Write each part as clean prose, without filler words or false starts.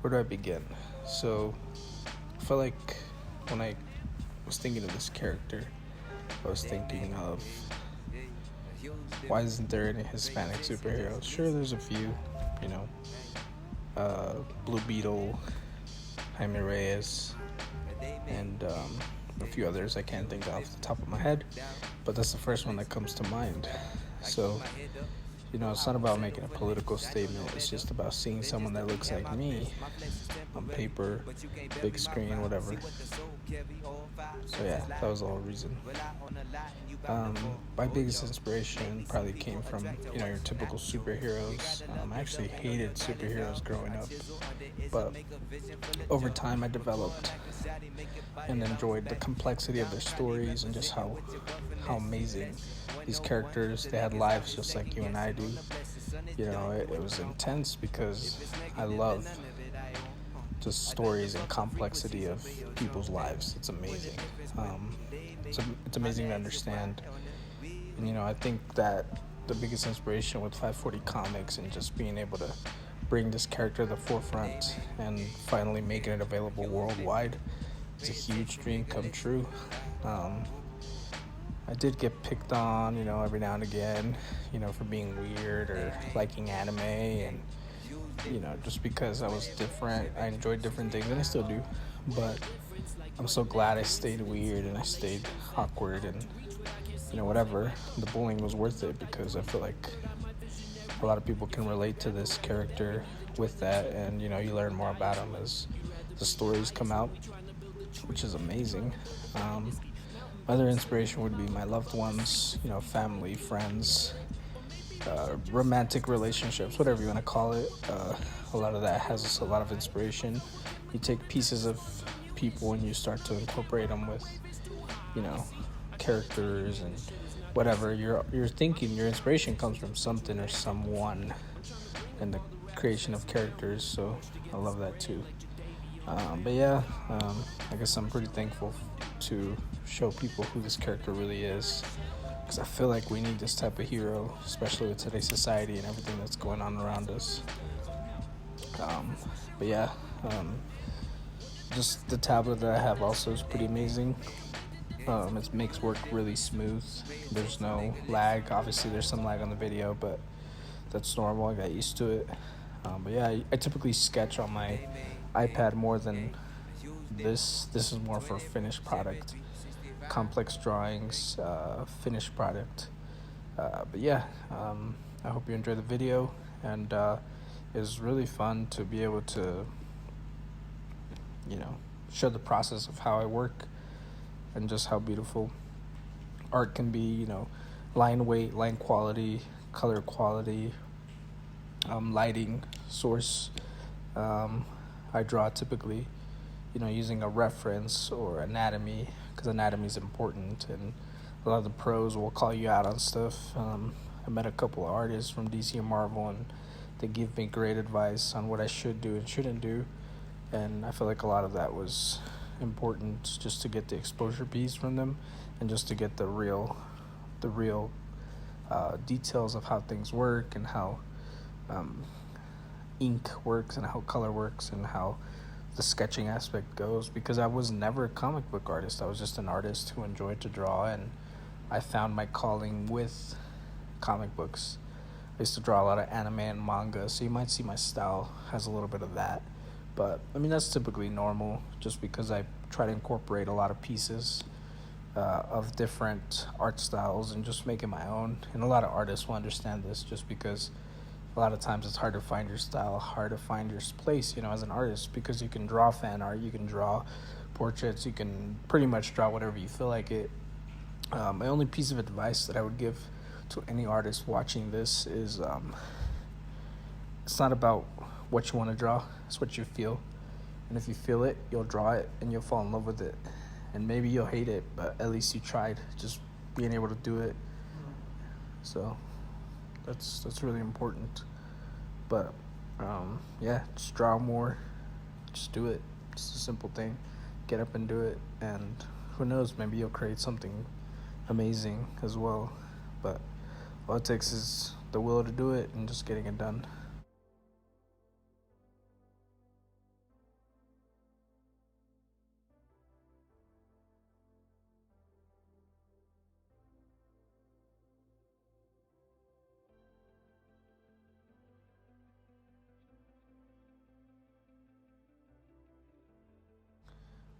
Where do I begin? So, I feel like when I was thinking of this character, I was thinking of why isn't there any Hispanic superheroes? Sure, there's a few, you know, Blue Beetle, Jaime Reyes, and a few others I can't think of off the top of my head, but that's the first one that comes to mind. So, it's not about making a political statement. It's just about seeing someone that looks like me on paper, big screen, whatever. So yeah, that was the whole reason. My biggest inspiration probably came from your typical superheroes. I actually hated superheroes growing up, but over time I developed and enjoyed the complexity of their stories and just how amazing these characters. They had lives just like you and I do. It was intense because I love just stories and complexity of people's lives. It's amazing. It's amazing to understand. And I think that the biggest inspiration with 540 Comics and just being able to bring this character to the forefront and finally making it available worldwide is a huge dream come true. I did get picked on, every now and again, for being weird or liking anime, and just because I was different. I enjoyed different things, and I still do. But I'm so glad I stayed weird and I stayed awkward, and whatever. The bullying was worth it because I feel like a lot of people can relate to this character with that, and you learn more about him as the stories come out, which is amazing. Other inspiration would be my loved ones, family, friends, romantic relationships, whatever you want to call it. A lot of that has a lot of inspiration. You take pieces of people and you start to incorporate them with, characters and whatever. You're thinking your inspiration comes from something or someone in the creation of characters. So I love that too. But yeah, I guess I'm pretty thankful to show people who this character really is, because I feel like we need this type of hero, especially with today's society and everything that's going on around us. But yeah, just the tablet that I have also is pretty amazing. It makes work really smooth. There's no lag. Obviously, there's some lag on the video, but that's normal. I got used to it. But yeah, I typically sketch on my iPad more than this. This is more for finished product, complex drawings, finished product. But yeah, I hope you enjoy the video, and it was really fun to be able to, show the process of how I work and just how beautiful art can be. Line weight, line quality, color quality, lighting, source. I draw typically, using a reference or anatomy, because anatomy is important, and a lot of the pros will call you out on stuff. I met a couple of artists from DC and Marvel, and they give me great advice on what I should do and shouldn't do, and I feel like a lot of that was important just to get the exposure piece from them, and just to get the real details of how things work, and how ink works, and how color works, and how the sketching aspect goes, because I was never a comic book artist. I was just an artist who enjoyed to draw, and I found my calling with comic books. I used to draw a lot of anime and manga, so you might see my style has a little bit of that. But that's typically normal, just because I try to incorporate a lot of pieces of different art styles and just make it my own. And a lot of artists will understand this, just because a lot of times it's hard to find your style, hard to find your place, as an artist, because you can draw fan art, you can draw portraits, you can pretty much draw whatever you feel like it. My only piece of advice that I would give to any artist watching this is it's not about what you want to draw, it's what you feel. And if you feel it, you'll draw it and you'll fall in love with it. And maybe you'll hate it, but at least you tried, just being able to do it. So that's really important. But yeah, just draw more, just do it. It's a simple thing. Get up and do it, and who knows, maybe you'll create something amazing as well. But all it takes is the will to do it and just getting it done.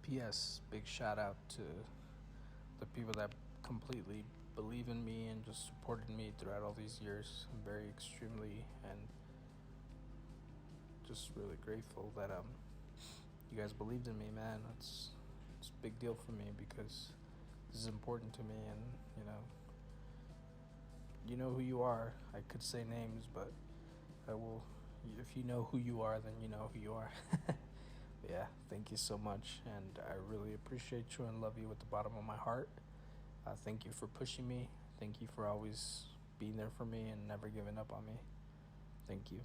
P.S. Big shout out to the people that completely believe in me and just supported me throughout all these years. I'm very extremely and just really grateful that you guys believed in me, man. It's a big deal for me because this is important to me, and you know who you are. I could say names, but I will. If you know who you are, then you know who you are. But yeah, thank you so much, and I really appreciate you and love you with the bottom of my heart. Thank you for pushing me. Thank you for always being there for me and never giving up on me. Thank you.